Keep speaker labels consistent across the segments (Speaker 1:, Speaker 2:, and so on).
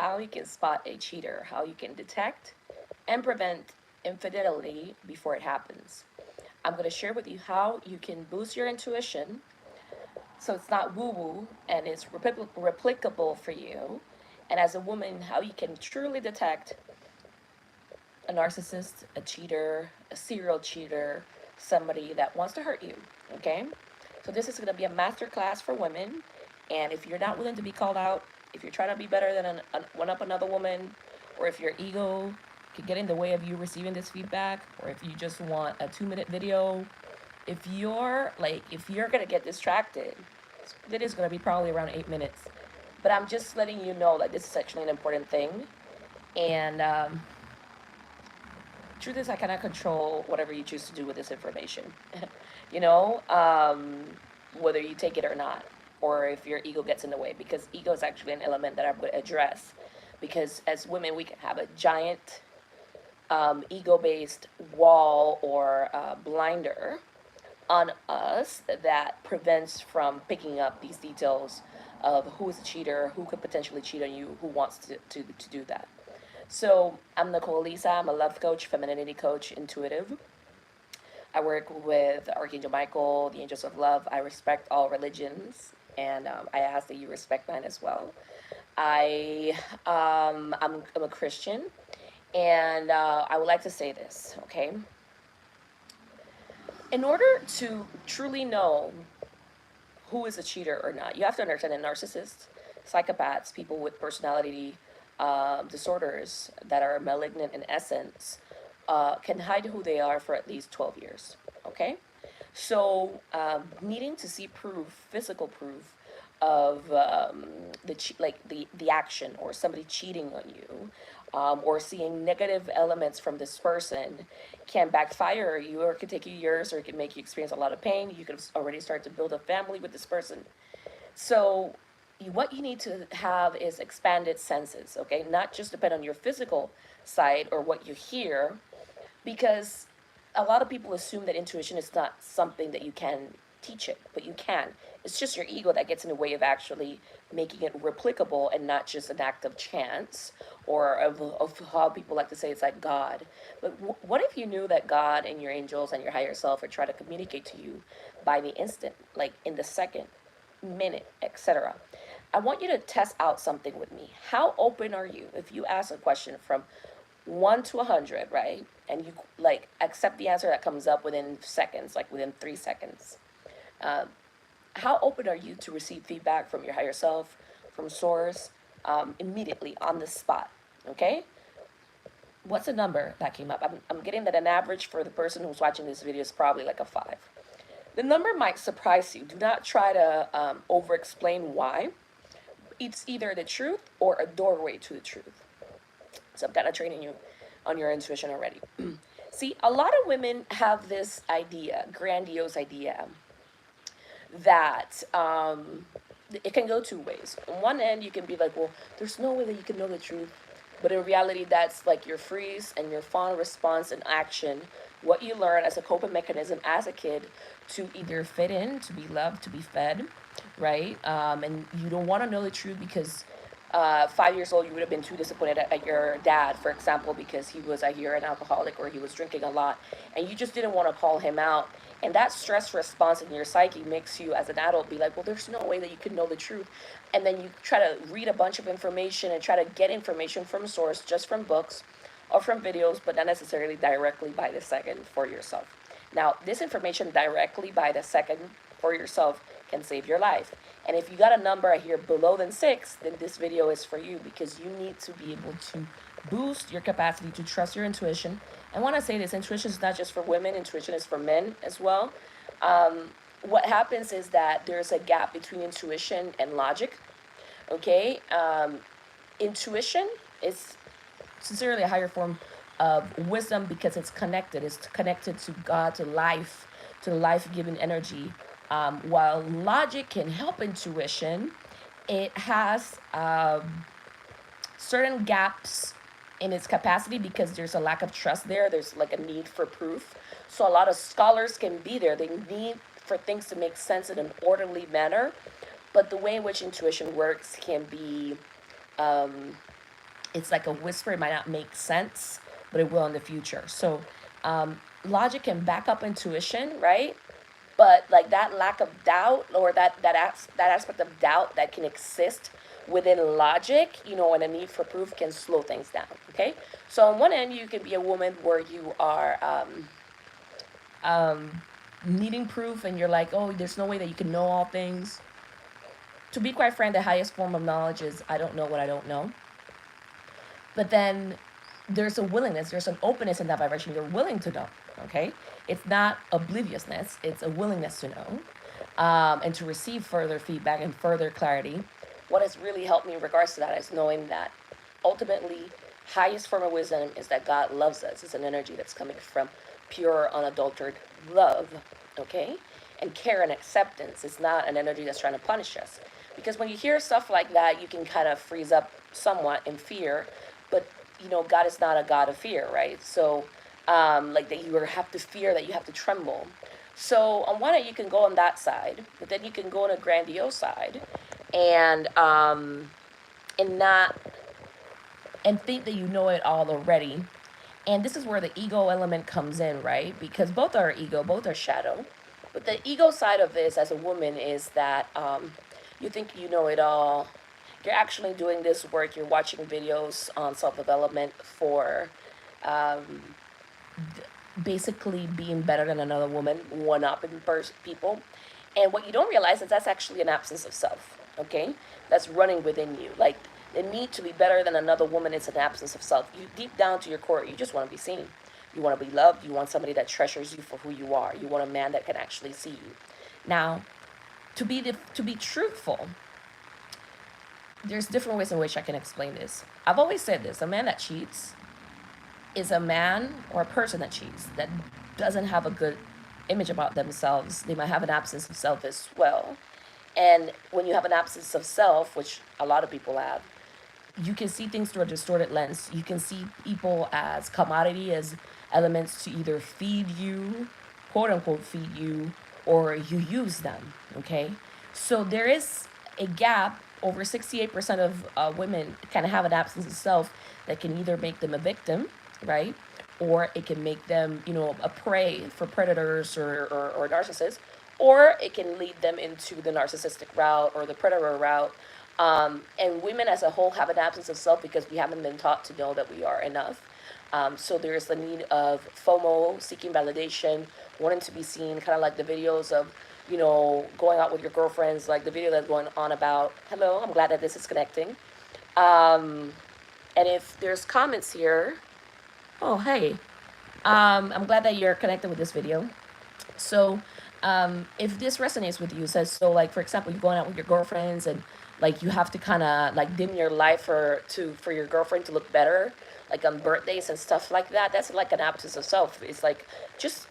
Speaker 1: how you can spot a cheater, how you can detect and prevent infidelity before it happens. I'm going to share with you how you can boost your intuition so it's not woo woo and it's replicable for you. And as a woman, how you can truly detect a narcissist, a cheater, a serial cheater, somebody that wants to hurt you. Okay? So this is going to be a master class for women. And if you're not willing to be called out, if you're trying to be better than one up another woman, or if your ego can get in the way of you receiving this feedback, or if you just want a 2-minute video, if you're gonna get distracted, this video is gonna be probably around 8 minutes. But I'm just letting you know that this is actually an important thing. And truth is, I cannot control whatever you choose to do with this information. you know, um, Whether you take it or not, or if your ego gets in the way, because ego is actually an element that I'm going to address. Because as women, we can have a giant ego-based wall or blinder on us that prevents from picking up these details of who is a cheater, who could potentially cheat on you, who wants to do that. So I'm Nicole Lisa. I'm a love coach, femininity coach, intuitive. I work with Archangel Michael, the angels of love. I respect all religions, and I ask that you respect mine as well. I'm a Christian, and I would like to say this, okay? In order to truly know who is a cheater or not, you have to understand that narcissists, psychopaths, people with personality disorders that are malignant in essence, can hide who they are for at least 12 years. Okay? So, needing to see proof, physical proof, of the action or somebody cheating on you, or seeing negative elements from this person can backfire you, or it could take you years, or it can make you experience a lot of pain. You could already start to build a family with this person. So what you need to have is expanded senses, okay? Not just depend on your physical side or what you hear, because a lot of people assume that intuition is not something that you can teach it, but you can. It's just your ego that gets in the way of actually making it replicable and not just an act of chance or of how people like to say it's like God. But what if you knew that God and your angels and your higher self are trying to communicate to you by the instant, like in the second, minute, etc.? I want you to test out something with me. How open are you? If you ask a question from 1 to 100, right? And you like accept the answer that comes up within seconds, like within 3 seconds. Uh, how open are you to receive feedback from your higher self, from source, immediately on the spot? Okay? What's the number that came up? I'm getting that an average for the person who's watching this video is probably like a 5. The number might surprise you. Do not try to over explain why. It's either the truth or a doorway to the truth. So I'm kind of training you on your intuition already. See, a lot of women have this idea, grandiose idea, that it can go 2 ways. On one end, you can be like, well, there's no way that you can know the truth. But in reality, that's like your freeze and your fawn response and action, what you learn as a coping mechanism as a kid to either fit in, to be loved, to be fed, right? And you don't want to know the truth because 5 years old, you would have been too disappointed at your dad, for example, because he was, I hear, an alcoholic or he was drinking a lot, and you just didn't want to call him out. And that stress response in your psyche makes you, as an adult, be like, well, there's no way that you can know the truth. And then you try to read a bunch of information and try to get information from source, just from books or from videos, but not necessarily directly by the second for yourself. Now, this information directly by the second for yourself can save your life. And if you got a number here below than 6, then this video is for you, because you need to be able to boost your capacity to trust your intuition. I want to say this, intuition is not just for women, intuition is for men as well. What happens is that there's a gap between intuition and logic, okay? Intuition is sincerely a higher form of wisdom because it's connected. It's connected to God, to life-giving energy. While logic can help intuition, it has certain gaps in its capacity because there's a lack of trust there. There's like a need for proof. So a lot of scholars can be there. They need for things to make sense in an orderly manner. But the way in which intuition works can be It's like a whisper. It might not make sense, but it will in the future. So logic can back up intuition, right? But like that lack of doubt, or that aspect of doubt that can exist within logic, and a need for proof, can slow things down. Okay, so on one end, you can be a woman where you are needing proof, and you're like, oh, there's no way that you can know all things. To be quite frank, the highest form of knowledge is I don't know what I don't know. But then there's a willingness, there's an openness in that vibration. You're willing to know, okay? It's not obliviousness, it's a willingness to know, and to receive further feedback and further clarity. What has really helped me in regards to that is knowing that ultimately, highest form of wisdom is that God loves us. It's an energy that's coming from pure, unadulterated love, okay? And care and acceptance. It's not an energy that's trying to punish us. Because when you hear stuff like that, you can kind of freeze up somewhat in fear, but God is not a God of fear, right? So like that you have to fear, that you have to tremble. So on one hand, you can go on that side, but then you can go on a grandiose side, and not, and think that you know it all already. And this is where the ego element comes in, right? Because both are ego, both are shadow. But the ego side of this as a woman is that you think you know it all. You're actually doing this work. You're watching videos on self-development for basically being better than another woman, one-upping people. And what you don't realize is that's actually an absence of self, okay? That's running within you. Like, the need to be better than another woman is an absence of self. You, deep down to your core, you just want to be seen. You want to be loved. You want somebody that treasures you for who you are. You want a man that can actually see you. Now, to be truthful, there's different ways in which I can explain this. I've always said this: a man that cheats is a man, or a person that cheats, that doesn't have a good image about themselves. They might have an absence of self as well. And when you have an absence of self, which a lot of people have, you can see things through a distorted lens. You can see people as commodity, as elements to either feed you, quote unquote feed you, or you use them, okay? So there is a gap. Over 68% of women kind of have an absence of self that can either make them a victim, right? Or it can make them, a prey for predators or narcissists, or it can lead them into the narcissistic route or the predator route. And women as a whole have an absence of self because we haven't been taught to know that we are enough. So there's the need of FOMO, seeking validation, wanting to be seen, kind of like the videos of, going out with your girlfriends, like the video that's going on about, hello, I'm glad that this is connecting. And if there's comments here, oh, hey, I'm glad that you're connected with this video. So if this resonates with you, says, so like, for example, you're going out with your girlfriends and like you have to kind of like dim your light for your girlfriend to look better, like on birthdays and stuff like that. That's like an absence of self. It's like just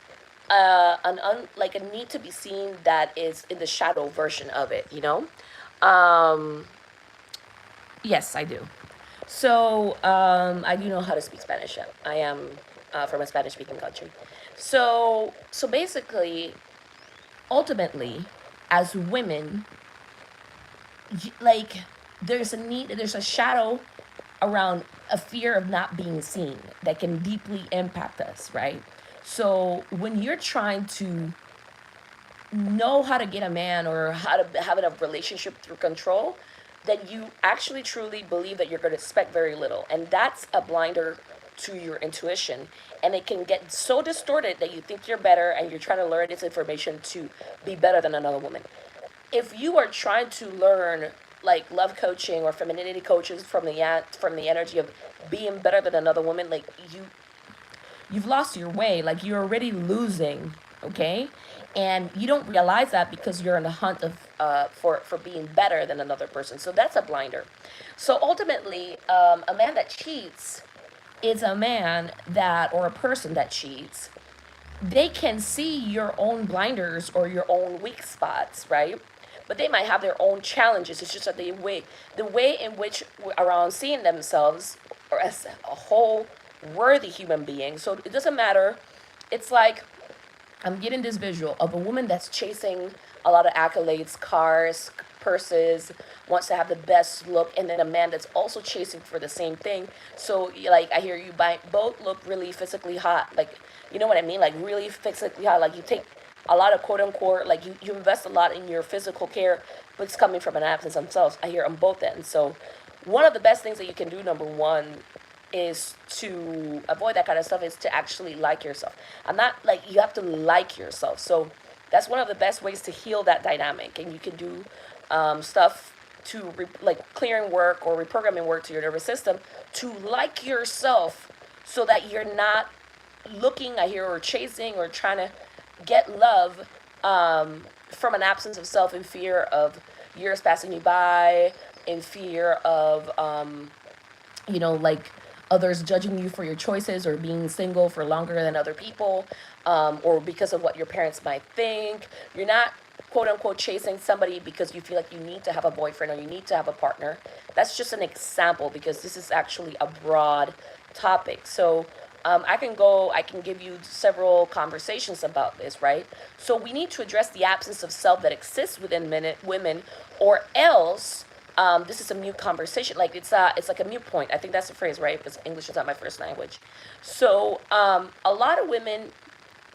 Speaker 1: like a need to be seen that is in the shadow version of it, Yes, I do. So I do know how to speak Spanish. I am from a Spanish-speaking country. So basically, ultimately, as women, like there's a shadow around a fear of not being seen that can deeply impact us, right? So when you're trying to know how to get a man or how to have a relationship through control, then you actually truly believe that you're going to expect very little. And that's a blinder to your intuition. And it can get so distorted that you think you're better and you're trying to learn this information to be better than another woman. If you are trying to learn like love coaching or femininity coaches from the energy of being better than another woman, like you've lost your way. Like you're already losing, okay? And you don't realize that because you're in the hunt of for being better than another person. So that's a blinder. So ultimately, a man that cheats is a man that, or a person that cheats, they can see your own blinders or your own weak spots, right? But they might have their own challenges. It's just that the way in which around seeing themselves or as a whole worthy human being. So it doesn't matter. It's like I'm getting this visual of a woman that's chasing a lot of accolades, cars, purses, wants to have the best look, and then a man that's also chasing for the same thing. So like I hear you both look really physically hot, like you know what I mean, like really physically hot, like you take a lot of quote unquote, like you invest a lot in your physical care, but it's coming from an absence themselves. I hear on both ends. So one of the best things that you can do, number one, is to avoid that kind of stuff, is to actually like yourself. I'm not like, you have to like yourself. So that's one of the best ways to heal that dynamic. And you can do stuff to like clearing work or reprogramming work to your nervous system to like yourself, so that you're not looking, I hear, or chasing or trying to get love from an absence of self, in fear of years passing you by, in fear of like others judging you for your choices, or being single for longer than other people, or because of what your parents might think. You're not quote unquote chasing somebody because you feel like you need to have a boyfriend or you need to have a partner. That's just an example, because this is actually a broad topic. So I can give you several conversations about this, right? So we need to address the absence of self that exists within women, or else this is a mute conversation. Like it's like a mute point. I think that's the phrase, right? Because English is not my first language. So a lot of women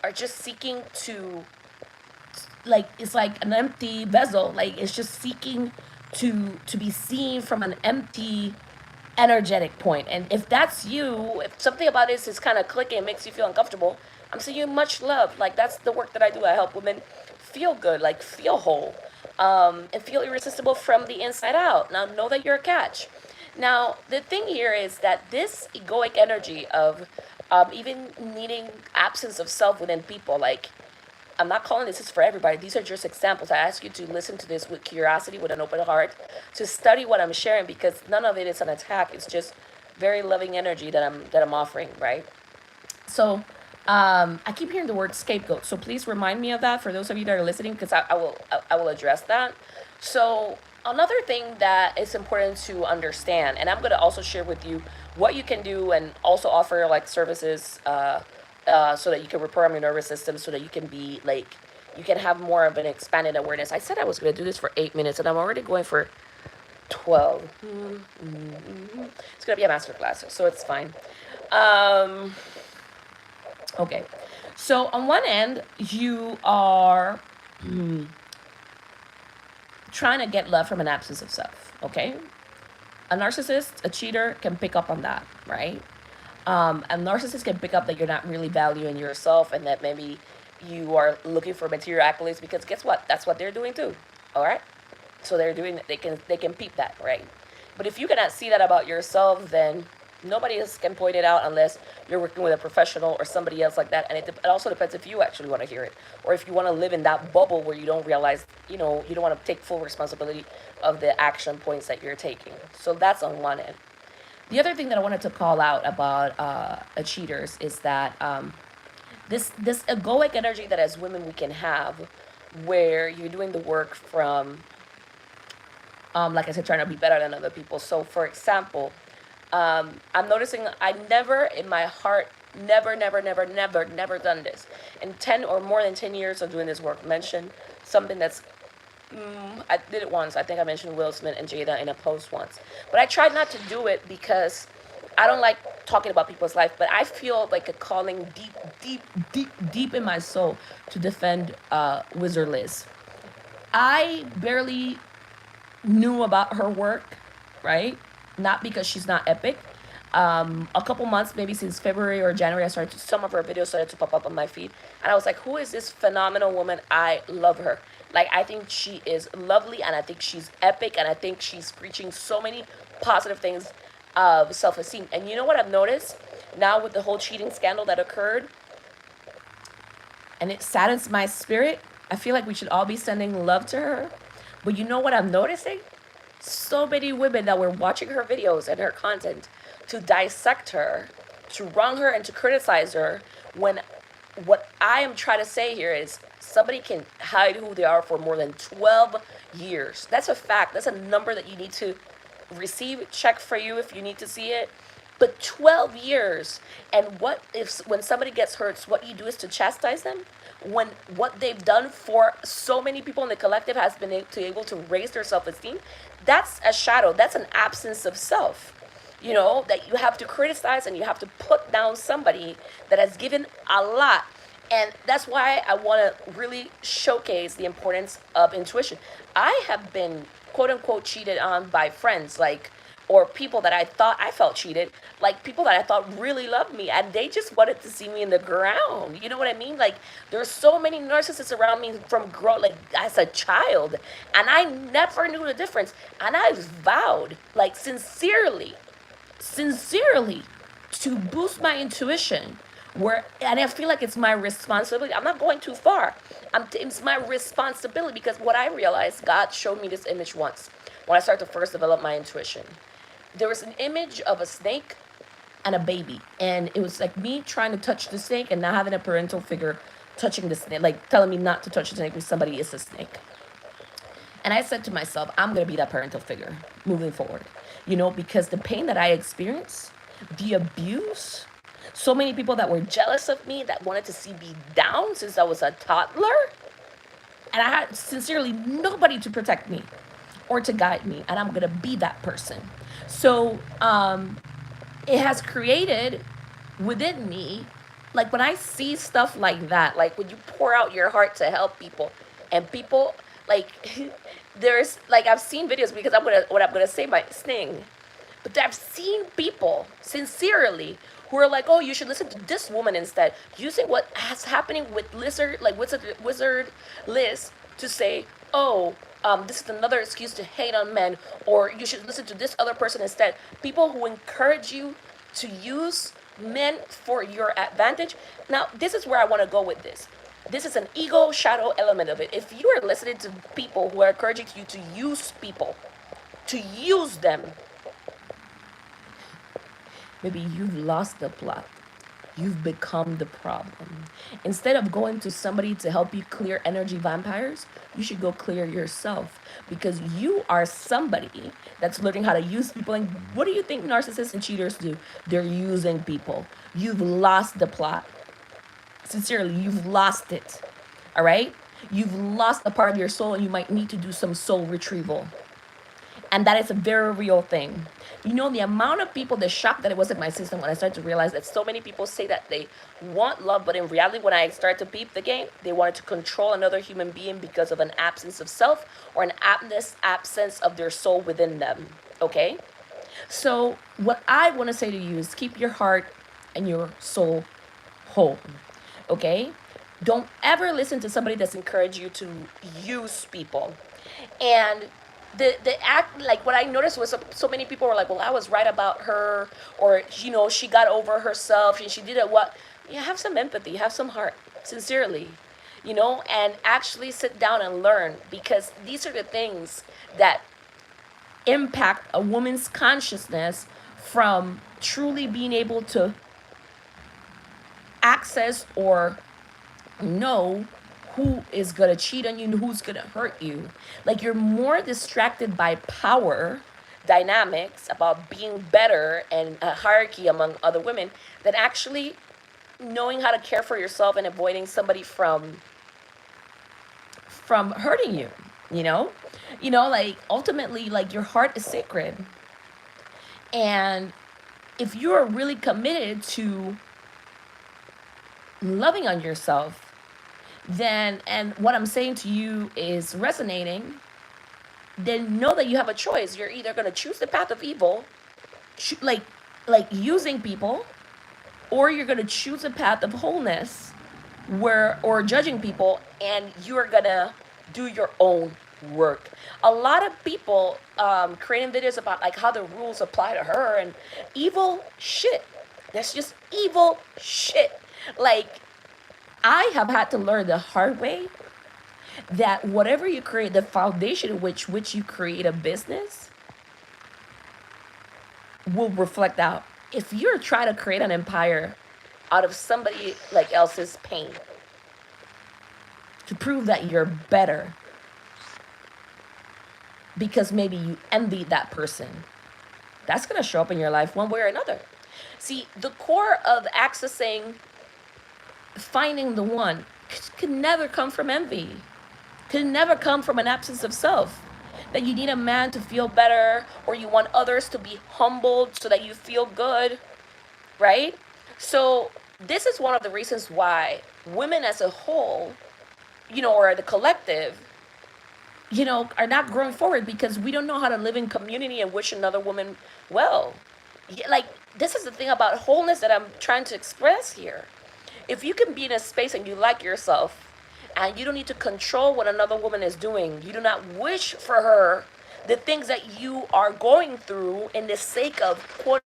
Speaker 1: are just seeking to, like, it's like an empty vessel. Like it's just seeking to be seen from an empty energetic point. And if that's you, if something about this is kind of clicking, makes you feel uncomfortable, I'm sending you much love. Like that's the work that I do. I help women feel good, like feel whole, and feel irresistible from the inside out. Now know that you're a catch. Now the thing here is that this egoic energy of even needing absence of self within people, like, I'm not calling this is for everybody. These are just examples. I ask you to listen to this with curiosity, with an open heart, to study what I'm sharing, because none of it is an attack. It's just very loving energy that I'm offering, right? So I keep hearing the word scapegoat. So please remind me of that for those of you that are listening, because I will address that. So another thing that is important to understand, and I'm going to also share with you what you can do, and also offer like services so that you can reprogram your nervous system, so that you can be like, you can have more of an expanded awareness. I said I was going to do this for 8 minutes, and I'm already going for 12. It's going to be a masterclass, so it's fine. Okay. So on one end, you are trying to get love from an absence of self, okay? A narcissist, a cheater can pick up on that, right? A narcissist can pick up that you're not really valuing yourself, and that maybe you are looking for material accolades, because guess what? That's what they're doing too. All right. So they can peep that, right? But if you cannot see that about yourself, then nobody else can point it out, unless you're working with a professional or somebody else like that. And it also depends if you actually want to hear it, or if you want to live in that bubble where you don't realize, you don't want to take full responsibility of the action points that you're taking. So that's on one end. The other thing that I wanted to call out about cheaters is that this egoic energy that as women we can have, where you're doing the work from, like I said, trying to be better than other people. So for example, I'm noticing I never in my heart, never done this. In 10 or more than 10 years of doing this work, mentioned something that's I did it once. I think I mentioned Will Smith and Jada in a post once. But I tried not to do it because I don't like talking about people's life, but I feel like a calling deep in my soul to defend Wizard Liz. I barely knew about her work, right? Not because she's not epic. A couple months, maybe since February or January, some of her videos started to pop up on my feed, and I was like, who is this phenomenal woman? I love her. Like, I think she is lovely, and I think she's epic, and I think she's preaching so many positive things of self-esteem. And you know what I've noticed now with the whole cheating scandal that occurred, and it saddens my spirit. I feel like we should all be sending love to her. But you know what I'm noticing? So many women that were watching her videos and her content to dissect her, to wrong her, and to criticize her, when what I am trying to say here is somebody can hide who they are for more than 12 years. That's a fact. That's a number that you need to receive. Check for you if you need to see it. But 12 years. And what if when somebody gets hurt, what you do is to chastise them? when what they've done for so many people in the collective has been able to raise their self-esteem, that's a shadow. That's an absence of self. You know, that you have to criticize and you have to put down somebody that has given a lot. And that's why I want to really showcase the importance of intuition. I have been quote unquote cheated on by friends, like, or people that I thought I felt cheated, like people that I thought really loved me, and they just wanted to see me in the ground. You know what I mean? Like, there's so many narcissists around me from like as a child, and I never knew the difference. And I vowed, like, sincerely, to boost my intuition, where, and I feel like it's my responsibility. I'm not going too far. It's my responsibility, because what I realized, God showed me this image once when I started to first develop my intuition. There was an image of a snake and a baby, and it was like me trying to touch the snake and not having a parental figure touching the snake, like telling me not to touch the snake because somebody is a snake. And I said to myself, I'm going to be that parental figure moving forward, you know, because the pain that I experienced, the abuse, so many people that were jealous of me, that wanted to see me down since I was a toddler, and I had sincerely nobody to protect me or to guide me, and I'm going to be that person. So it has created within me, like when I see stuff like that, like when you pour out your heart to help people, and people, like, there's, like, I've seen videos, because what I'm gonna say might sting, but I've seen people sincerely who are like, oh, you should listen to this woman instead, using what has happening with wizard Liz to say, oh, this is another excuse to hate on men, or you should listen to this other person instead. People who encourage you to use men for your advantage. Now, this is where I want to go with this. This is an ego shadow element of it. If you are listening to people who are encouraging you to use people, to use them, maybe you've lost the plot. You've become the problem. Instead of going to somebody to help you clear energy vampires, you should go clear yourself, because you are somebody that's learning how to use people. And what do you think narcissists and cheaters do? They're using people. You've lost the plot. Sincerely, you've lost it. All right? You've lost a part of your soul, and you might need to do some soul retrieval. And that is a very real thing. You know, the amount of people, the shock that it was in my system when I started to realize that so many people say that they want love, but in reality, when I started to peep the game, they wanted to control another human being because of an absence of self, or an absence of their soul within them. Okay? So what I want to say to you is keep your heart and your soul whole. Okay? Don't ever listen to somebody that's encouraged you to use people. And the act, like, what I noticed was so many people were like, well, I was right about her, or, you know, she got over herself and she did it. What? Yeah, have some empathy, have some heart, sincerely, you know, and actually sit down and learn, because these are the things that impact a woman's consciousness from truly being able to access or know who is going to cheat on you and who's going to hurt you. Like, you're more distracted by power dynamics, about being better and a hierarchy among other women, than actually knowing how to care for yourself and avoiding somebody from hurting you, you know? You know, like, ultimately, like, your heart is sacred. And if you're really committed to loving on yourself, then, and what I'm saying to you is resonating, then know that you have a choice. You're either going to choose the path of evil, like using people, or you're going to choose a path of wholeness, where, or judging people, and you're going to do your own work. A lot of people creating videos about, like, how the rules apply to her, and evil shit. That's just evil shit. Like, I have had to learn the hard way that whatever you create, the foundation in which you create a business will reflect out. If you're trying to create an empire out of somebody like else's pain to prove that you're better because maybe you envy that person, that's going to show up in your life one way or another. See, the core of accessing, finding the one, can never come from envy, can never come from an absence of self. That you need a man to feel better, or you want others to be humbled so that you feel good, right? So, this is one of the reasons why women as a whole, or the collective, are not growing forward because we don't know how to live in community and wish another woman well. Like, this is the thing about wholeness that I'm trying to express here. If you can be in a space and you like yourself and you don't need to control what another woman is doing, you do not wish for her the things that you are going through in the sake of quote.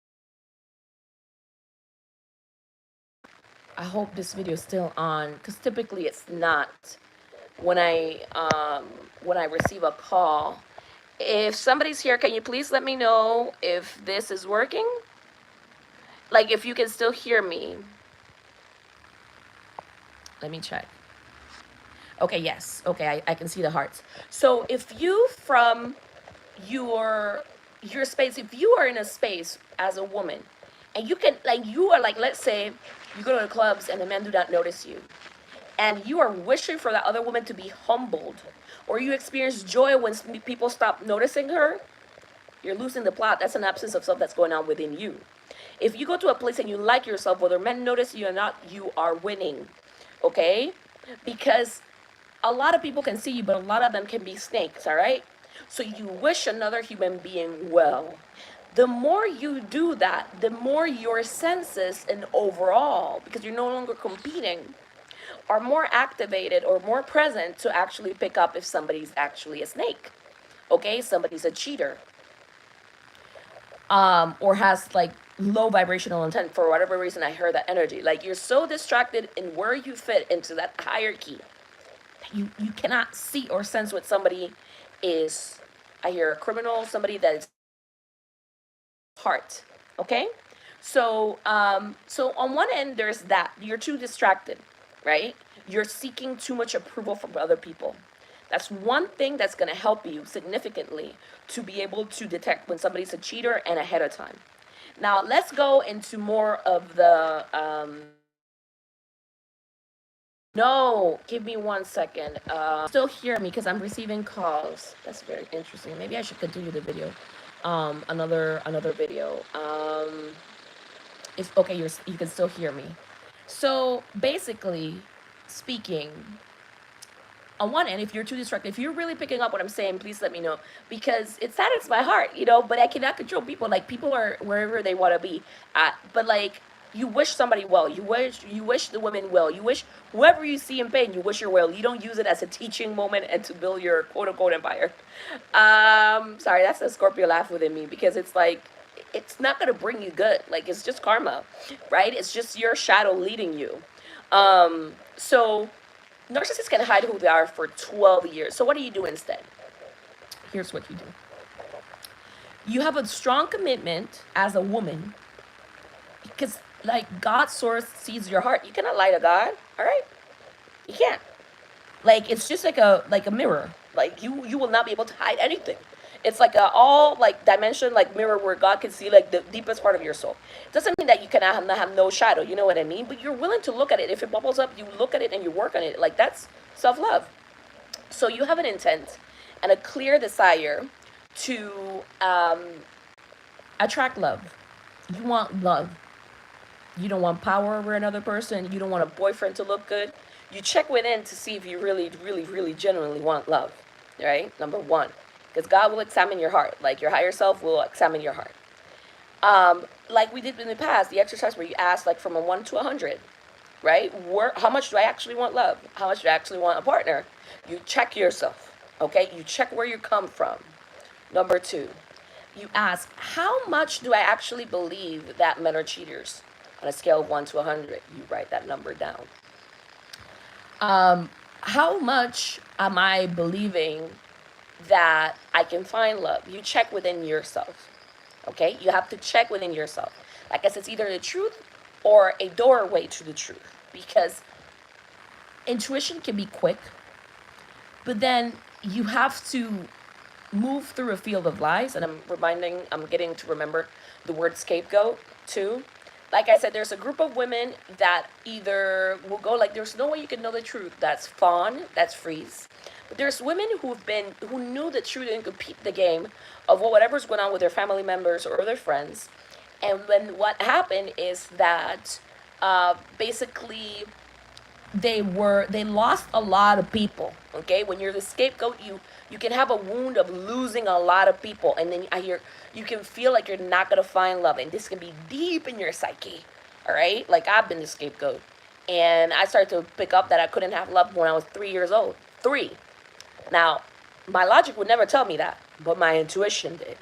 Speaker 1: I hope this video is still on because typically it's not when I receive a call. If somebody's here, can you please let me know if this is working? Like, if you can still hear me. Let me check. Okay, yes. Okay, I can see the hearts. So if you from your space, if you are in a space as a woman and you can, like, you are, like, let's say you go to the clubs and the men do not notice you, and you are wishing for that other woman to be humbled, or you experience joy when people stop noticing her, you're losing the plot. That's an absence of self that's going on within you. If you go to a place and you like yourself, whether men notice you or not, you are winning. Okay? Because a lot of people can see you, but a lot of them can be snakes, all right? So you wish another human being well. The more you do that, the more your senses and overall, because you're no longer competing, are more activated or more present to actually pick up if somebody's actually a snake. Okay? Somebody's a cheater. Or has, like, low vibrational intent. For whatever reason, I heard that energy. Like, you're so distracted in where you fit into that hierarchy that you cannot see or sense what somebody is. I hear a criminal, somebody that is heart. Okay? So on one end, there's that. You're too distracted, right? You're seeking too much approval from other people. That's one thing that's going to help you significantly to be able to detect when somebody's a cheater and ahead of time. Now, let's go into more of the... No, give me 1 second. Still hear me because I'm receiving calls. That's very interesting. Maybe I should continue the video. Another video. If okay, you can still hear me. So basically speaking, on one end, if you're too distracted, if you're really picking up what I'm saying, please let me know, because it saddens my heart, but I cannot control people. Like, people are wherever they want to be at, but, like, you wish somebody well, you wish the women well, you wish whoever you see in pain, you wish her well. You don't use it as a teaching moment and to build your quote-unquote empire. Sorry, that's the Scorpio laugh within me, because it's like, it's not going to bring you good. Like, it's just karma, right? It's just your shadow leading you. So narcissists can hide who they are for 12 years. So what do you do instead? Here's what you do. You have a strong commitment as a woman, because, like, God's source sees your heart. You cannot lie to God, all right? You can't. Like, it's just like a mirror. Like, you will not be able to hide anything. It's like a all, like, dimension, like, mirror where God can see, like, the deepest part of your soul. It doesn't mean that you cannot have no shadow, you know what I mean? But you're willing to look at it. If it bubbles up, you look at it and you work on it. Like, that's self-love. So you have an intent and a clear desire to attract love. You want love. You don't want power over another person. You don't want a boyfriend to look good. You check within to see if you really, really, really genuinely want love, right? Number one. Because God will examine your heart. Like, your higher self will examine your heart. Like we did in the past, the exercise where you ask, like, from a 1 to 100, right? How much do I actually want love? How much do I actually want a partner? You check yourself, okay? You check where you come from. Number two, you ask, how much do I actually believe that men are cheaters? On a scale of 1 to 100, you write that number down. How much am I believing that I can find love? You check within yourself, okay? You have to check within yourself. Like I said, it's either the truth or a doorway to the truth, because intuition can be quick, but then you have to move through a field of lies. And I'm getting to remember the word scapegoat too. like I said, there's a group of women that either will go like, there's no way you can know the truth. That's fawn, that's freeze. But there's women who knew the truth and could peep the game of whatever's going on with their family members or their friends. And then what happened is that basically they lost a lot of people. Okay, when you're the scapegoat, you can have a wound of losing a lot of people, and then I hear you can feel like you're not gonna find love, and this can be deep in your psyche. All right, like I've been the scapegoat, and I started to pick up that I couldn't have love when I was 3 years old. Three. Now, my logic would never tell me that, but my intuition did.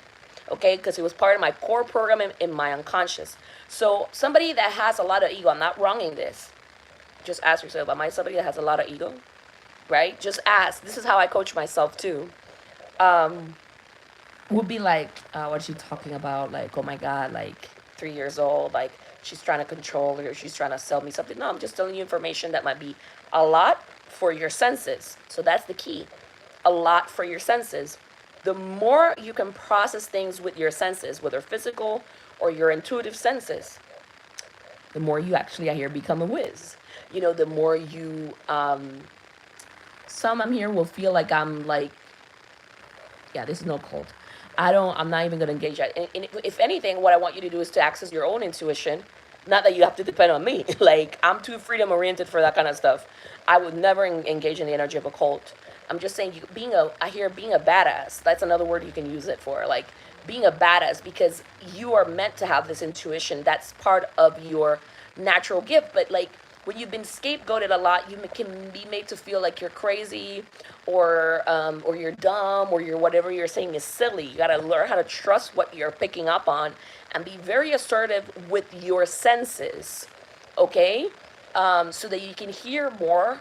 Speaker 1: Okay, because it was part of my core programming in my unconscious. So somebody that has a lot of ego, I'm not wronging this. Just ask yourself, am I somebody that has a lot of ego? Right? Just ask. This is how I coach myself too. Would be like, what is she talking about? Like, oh my God, like 3 years old, like she's trying to control her, she's trying to sell me something. No, I'm just telling you information that might be a lot for your senses. So that's the key. A lot for your senses. The more you can process things with your senses, whether physical or your intuitive senses, the more you actually, I hear, become a whiz. The more you, some I'm here will feel like I'm like, yeah, this is no cult. I'm not even going to engage that. And if anything, what I want you to do is to access your own intuition. Not that you have to depend on me. Like, I'm too freedom oriented for that kind of stuff. I would never engage in the energy of a cult. I'm just saying, I hear being a badass. That's another word you can use it for. Like, being a badass, because you are meant to have this intuition. That's part of your natural gift. But like, when you've been scapegoated a lot, you can be made to feel like you're crazy, or you're dumb, or you're whatever you're saying is silly. You got to learn how to trust what you're picking up on and be very assertive with your senses, okay? So that you can hear more,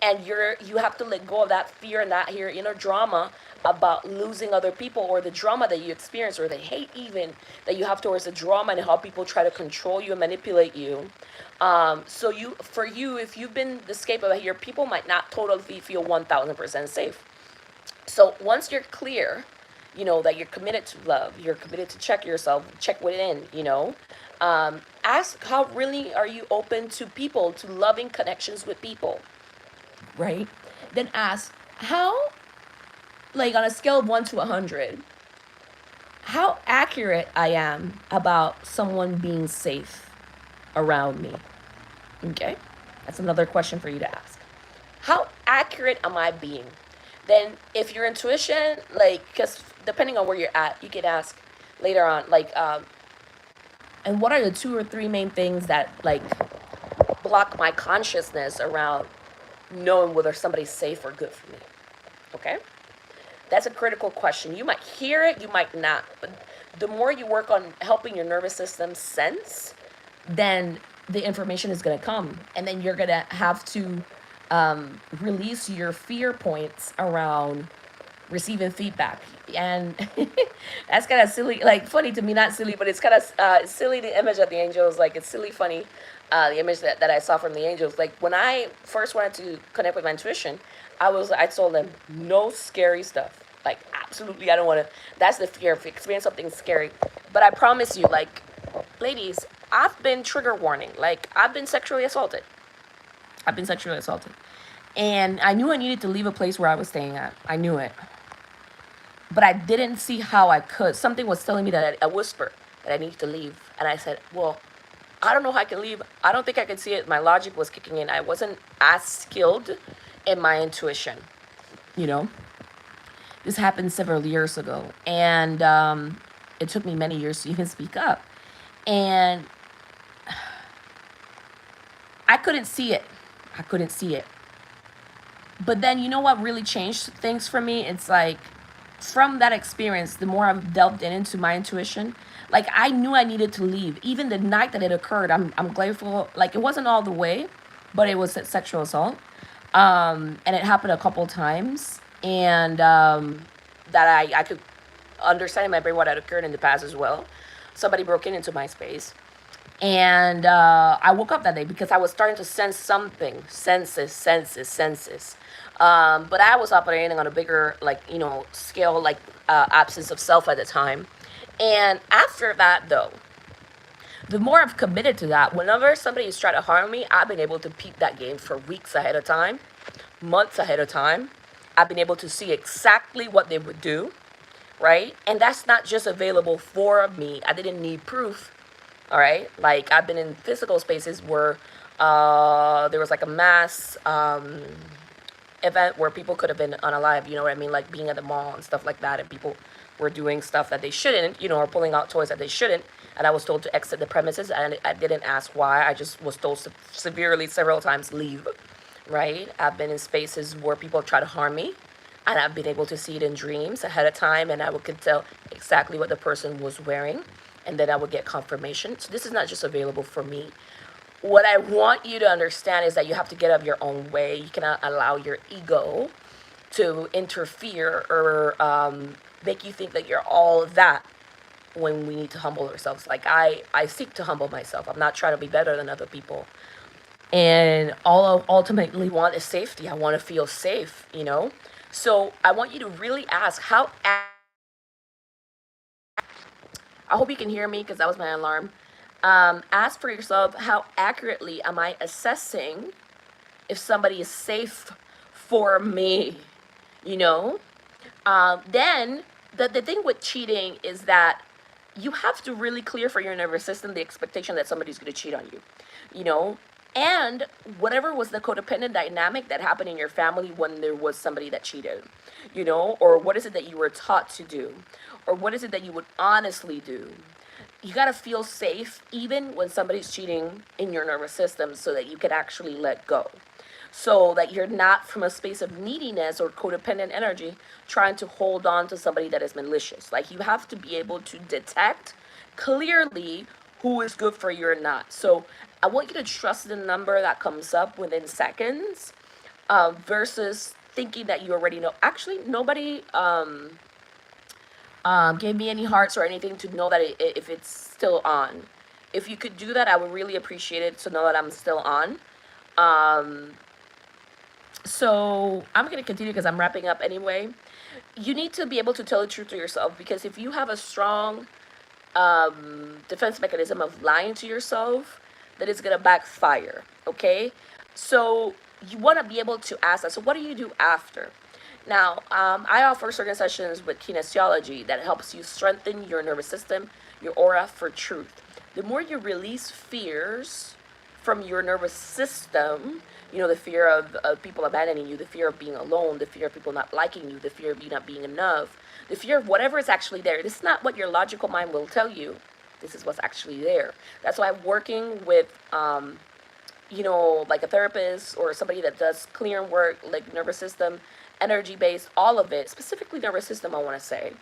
Speaker 1: and you have to let go of that fear and that here inner drama about losing other people, or the drama that you experience, or the hate even that you have towards the drama and how people try to control you and manipulate you. So if you've been the scapegoat here, people might not totally feel 1000% safe. So once you're clear, that you're committed to love, you're committed to check yourself, check within, ask, how really are you open to people, to loving connections with people, right? Then ask, how, like on a scale of 1 to 100, how accurate I am about someone being safe around me. Okay? That's another question for you to ask. How accurate am I being? Then if your intuition, like, because depending on where you're at, you can ask later on, like, and what are the 2 or 3 main things that, like, block my consciousness around knowing whether somebody's safe or good for me? Okay? That's a critical question. You might hear it, you might not. But the more you work on helping your nervous system sense, then the information is going to come. And then you're going to have to release your fear points around receiving feedback. And that's kind of silly, like funny to me, not silly, but it's kind of silly, the image of the angels. Like, it's silly funny, the image that I saw from the angels. Like, when I first wanted to connect with my intuition, I told them, no scary stuff. Like, absolutely, I don't want to. That's the fear of experiencing something scary. But I promise you, like, ladies, I've been trigger warning. Like, I've been sexually assaulted. And I knew I needed to leave a place where I was staying at. I knew it. But I didn't see how I could. Something was telling me that a whisper that I needed to leave. And I said, well, I don't know how I can leave. I don't think I could see it. My logic was kicking in. I wasn't as skilled in my intuition, This happened several years ago. And it took me many years to even speak up. And I couldn't see it. But then, you know what really changed things for me? It's like, from that experience, the more I've delved into my intuition, like, I knew I needed to leave. Even the night that it occurred, I'm grateful. Like, it wasn't all the way, but it was sexual assault. And it happened a couple times. And that I could understand in my brain what had occurred in the past as well. Somebody broke into my space. And I woke up that day because I was starting to sense something. Senses. But I was operating on a bigger, scale, absence of self at the time. And after that, though, The more I've committed to that, whenever somebody is trying to harm me, I've been able to peep that game for weeks ahead of time, months ahead of time. I've been able to see exactly what they would do, right? And that's not just available for me. I didn't need proof, all right? Like, I've been in physical spaces where there was like a mass event where people could have been unalive, you know what I mean? Like being at the mall and stuff like that, and people were doing stuff that they shouldn't, you know, or pulling out toys that they shouldn't. And I was told to exit the premises, and I didn't ask why. I just was told severely several times, leave, right? I've been in spaces where people try to harm me, and I've been able to see it in dreams ahead of time, and could tell exactly what the person was wearing, and then I would get confirmation. So this is not just available for me. What I want you to understand is that you have to get out of your own way. You cannot allow your ego to interfere or make you think that you're all that when we need to humble ourselves. Like, I seek to humble myself. I'm not trying to be better than other people. And all I ultimately want is safety. I want to feel safe, you know? So I want you to really ask I hope you can hear me because that was my alarm. Ask for yourself, how accurately am I assessing if somebody is safe for me? You know? Then the thing with cheating is that you have to really clear for your nervous system the expectation that somebody's going to cheat on you, you know? And whatever was the codependent dynamic that happened in your family when there was somebody that cheated, you know? Or what is it that you were taught to do? Or what is it that you would honestly do? You got to feel safe even when somebody's cheating in your nervous system so that you can actually let go. So that you're not from a space of neediness or codependent energy trying to hold on to somebody that is malicious. Like, you have to be able to detect clearly who is good for you or not. So I want you to trust the number that comes up within seconds, versus thinking that you already know. Actually, nobody gave me any hearts or anything to know that if it's still on. If you could do that, I would really appreciate it to know that I'm still on. So I'm going to continue because I'm wrapping up anyway. You need to be able to tell the truth to yourself, because if you have a strong defense mechanism of lying to yourself, that is going to backfire, okay? So you want to be able to ask that. So what do you do after? Now, I offer certain sessions with kinesiology that helps you strengthen your nervous system, your aura for truth. The more you release fears from your nervous system, you know, the fear of people abandoning you, the fear of being alone, the fear of people not liking you, the fear of you not being enough, the fear of whatever is actually there. This is not what your logical mind will tell you. This is what's actually there. That's why working with, you know, like a therapist or somebody that does clearing work, like nervous system, energy based, all of it, specifically nervous system, I want to say,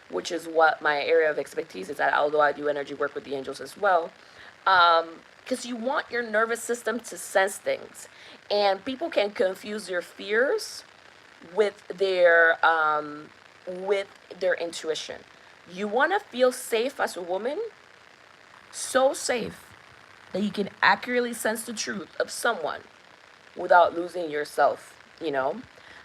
Speaker 1: which is what my area of expertise is at, although I do energy work with the angels as well. Because you want your nervous system to sense things. And people can confuse your fears with their intuition. You want to feel safe as a woman, so safe that you can accurately sense the truth of someone without losing yourself, you know?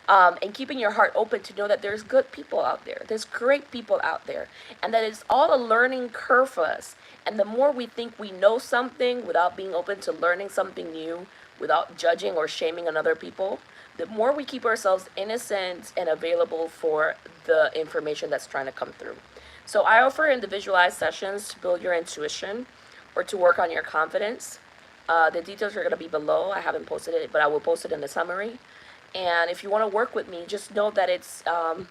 Speaker 1: And keeping your heart open to know that there's good people out there. There's great people out there. And that it's all a learning curve for us. And the more we think we know something without being open to learning something new, without judging or shaming on other people, the more we keep ourselves innocent and available for the information that's trying to come through. So I offer individualized sessions to build your intuition or to work on your confidence. The details are going to be below. I haven't posted it, but I will post it in the summary. And if you want to work with me, just know that it's worth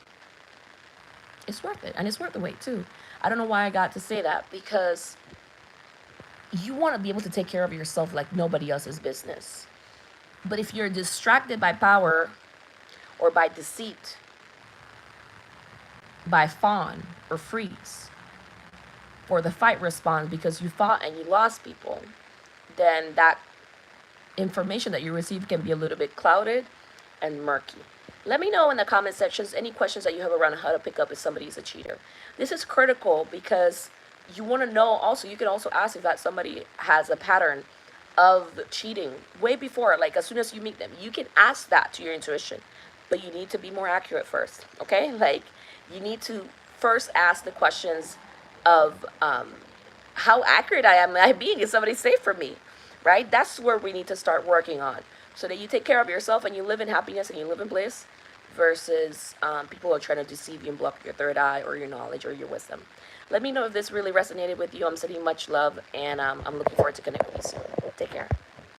Speaker 1: it, and it's worth the wait too. I don't know why I got to say that, because you want to be able to take care of yourself like nobody else's business. But if you're distracted by power or by deceit, by fawn or freeze, or the fight response because you fought and you lost people, then that information that you receive can be a little bit clouded and murky. Let me know in the comment sections any questions that you have around how to pick up if somebody's a cheater. This is critical because you want to know also, you can also ask if that somebody has a pattern of cheating way before, like as soon as you meet them. You can ask that to your intuition, but you need to be more accurate first, okay? Like, you need to first ask the questions of how accurate am I being? Is somebody safe for me? Right? That's where we need to start working on, so that you take care of yourself and you live in happiness and you live in bliss, versus people who are trying to deceive you and block your third eye or your knowledge or your wisdom. Let me know if this really resonated with you. I'm sending much love, and I'm looking forward to connecting with you soon. Take